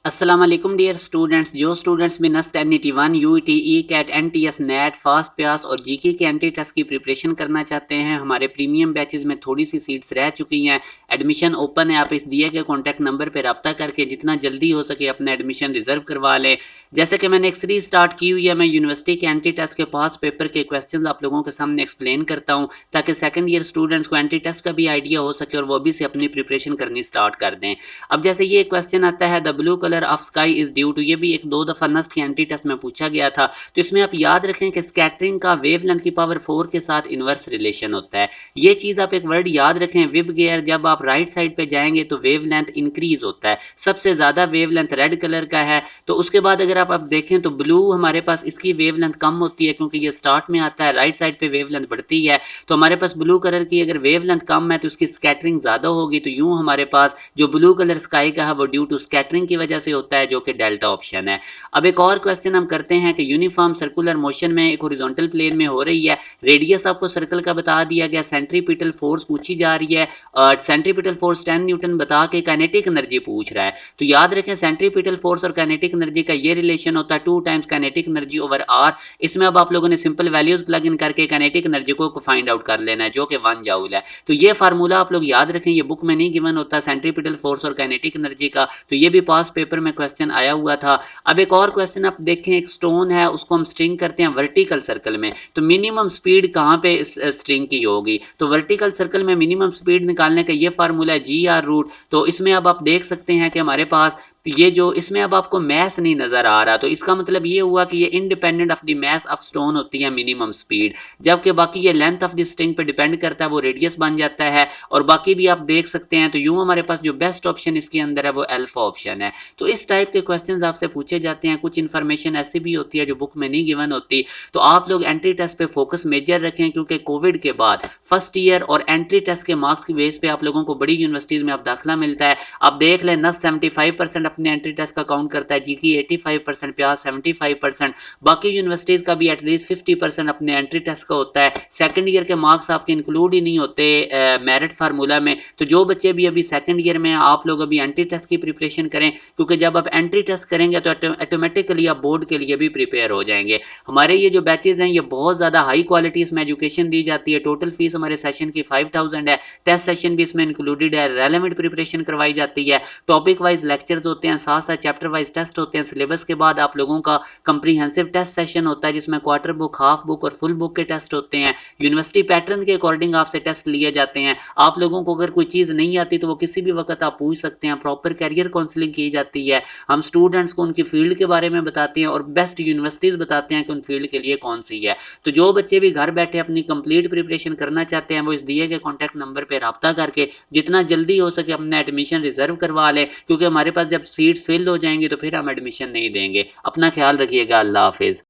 अस्सलाम वालेकुम dear students. जो स्टूडेंट्स भी NUST NET 1 UET CAT NTS NET FAST PIEAS और जीके के एंटी टेस्ट की प्रिपरेशन करना चाहते हैं, हमारे प्रीमियम बैचेस में थोड़ी सी सीट्स रह चुकी हैं। एडमिशन ओपन है। आप इस दिए गए कॉन्टैक्ट नंबर पर रब्ता करके जितना जल्दी हो सके अपना एडमिशन रिजर्व करवा लें। जैसे कि मैंने एक सीरीज स्टार्ट की हुई है, मैं यूनिवर्सिटी के एंटी टेस्ट के पास पेपर के क्वेश्चन आप लोगों के सामने एक्सप्लेन करता हूँ ताकि सेकंड ईयर स्टूडेंट्स को एंटी टेस्ट का भी आइडिया हो सके और वो भी से अपनी प्रिपरेशन करनी स्टार्ट कर दें। अब जैसे ये क्वेश्चन आता है, the blue colour of sky is due to, ये भी एक दो दफा नस्ट की एंटी टेस्ट में पूछा गया था। तो इसमें आप याद रखें कि स्कैटरिंग का वेवलेंथ की पावर 4 के साथ इनवर्स रिलेशन होता है। ये चीज आप एक वर्ड याद रखें, विब गेयर। जब आप राइट साइड पे जाएंगे तो वेवलेंथ इंक्रीज होता है, सबसे ज्यादा वेवलेंथ रेड कलर का है। तो उसके बाद अगर आप देखें तो ब्लू हमारे पास इसकी वेवलेंथ कम होती है क्योंकि ये स्टार्ट में आता है, राइट साइड पे वेवलेंथ बढ़ती है। तो हमारे पास ब्लू कलर की अगर वेवलेंथ कम है तो उसकी स्कैटरिंग ज्यादा होगी। तो यूं हमारे पास जो ब्लू कलर स्काई का है वो ड्यू टू स्कैटरिंग की वजह से होता है, जो कि डेल्टा ऑप्शन है। अब एक और क्वेश्चन हम करते हैं कि यूनिफॉर्म सर्कुलर मोशन में एक हॉरिजॉन्टल प्लेन में हो रही है, रेडियस आपको सर्कल का बता दिया गया, सेंट्रीपिटल फोर्स पूछी जा रही है, सेंट्रीपिटल फोर्स 10 न्यूटन बता के काइनेटिक एनर्जी पूछ रहा है। तो याद रखें सेंट्रीपिटल फोर्स और काइनेटिक एनर्जी का ये रिलेशन होता है 2 times kinetic energy over R. इसमें अब आप लोगों ने सिंपल वैल्यूज प्लग इन करके काइनेटिक एनर्जी को फाइंड आउट कर लेना है, जो कि 1 जूल है। तो ये फार्मूला आप लोग याद रखें, ये बुक में नहीं गिवन होता सेंट्रीपिटल फोर्स और काइनेटिक एनर्जी का। तो ये भी पास पेपर में क्वेश्चन आया हुआ था। अब एक और क्वेश्चन आप देखें, एक स्टोन है उसको हम स्ट्रिंग करते हैं वर्टिकल सर्कल में, तो मिनिमम स्पीड कहाँ पे इस स्ट्रिंग की होगी। तो वर्टिकल सर्कल में मिनिमम स्पीड निकालने का ये फार्मूला है GR रूट। तो इसमें अब आप देख सकते हैं कि हमारे पास ये जो इसमें अब आपको मैथ नहीं नजर आ रहा, तो इसका मतलब ये हुआ कि ये independent of the math of stone होती है मिनिमम स्पीड, जबकि बाकी ये लेंथ ऑफ द स्ट्रिंग पे डिपेंड करता है, वो रेडियस बन जाता है। और बाकी भी आप देख सकते हैं। तो यूं हमारे पास जो बेस्ट ऑप्शन इसके अंदर है वो अल्फा ऑप्शन है। तो इस टाइप के क्वेश्चंस आपसे पूछे जाते हैं। कुछ इन्फॉर्मेशन ऐसी भी होती है जो बुक में नहीं गिवन होती। तो आप लोग एंट्री टेस्ट पे फोकस मेजर रखें क्योंकि कोविड के बाद फर्स्ट ईयर और एंट्री टेस्ट के मार्क्स की बेस पे आप लोगों को बड़ी यूनिवर्सिटीज में अब दाखिला मिलता है। आप देख लें नस 75% अपने एंट्री टेस्ट का काउंट करता है, जीकी 85%, प्यास 75%, बाकी यूनिवर्सिटीज का भी एटलीस्ट 50% अपने एंट्री टेस्ट का होता है। सेकंड ईयर के मार्क्स आपके इंक्लूड ही नहीं होते मेरिट फार्मूला में। तो जो बच्चे भी अभी सेकंड ईयर में आप लोग अभी एंट्री टेस्ट की प्रिपरेशन करें, क्योंकि जब आप एंट्री टेस्ट करेंगे तो ऑटोमेटिकली आप बोर्ड के लिए भी प्रिपेयर हो जाएंगे। हमारे ये जो बैचेज हैं ये बहुत ज्यादा हाई क्वालिटी इसमें एजुकेशन दी जाती है। टोटल फीस हमारे सेशन की 5000 है, टेस्ट सेशन भी इसमें इंक्लूडेड है, रेलेवेंट प्रिपरेशन करवाई जाती है, टॉपिक वाइज लेक्चर्स होते हैं, साथ साथ चैप्टर वाइज टेस्ट होते हैं। सिलेबस के बाद आप लोगों का कंप्रीहेंसिव टेस्ट सेशन होता है जिसमें क्वार्टर बुक, हाफ बुक और फुल बुक के टेस्ट होते हैं। यूनिवर्सिटी पैटर्न के अकॉर्डिंग आपसे टेस्ट लिए जाते हैं। आप लोगों को अगर कोई चीज नहीं आती तो वो किसी भी वक्त आप पूछ सकते हैं। प्रॉपर कैरियर काउंसलिंग की जाती है, हम स्टूडेंट्स को उनकी फील्ड के बारे में बताते हैं और बेस्ट यूनिवर्सिटीज बताते हैं कि उन फील्ड के लिए कौन सी है। तो जो बच्चे भी घर बैठे अपनी कंप्लीट प्रिपरेशन करना चाहते हैं वो इस दिए गए कॉन्टैक्ट नंबर पर रब्ता करके जितना जल्दी हो सके अपना एडमिशन रिजर्व करवा लें, क्योंकि हमारे पास जब सीट्स फिल हो जाएंगी तो फिर हम एडमिशन नहीं देंगे। अपना ख्याल रखिएगा। अल्लाह हाफिज।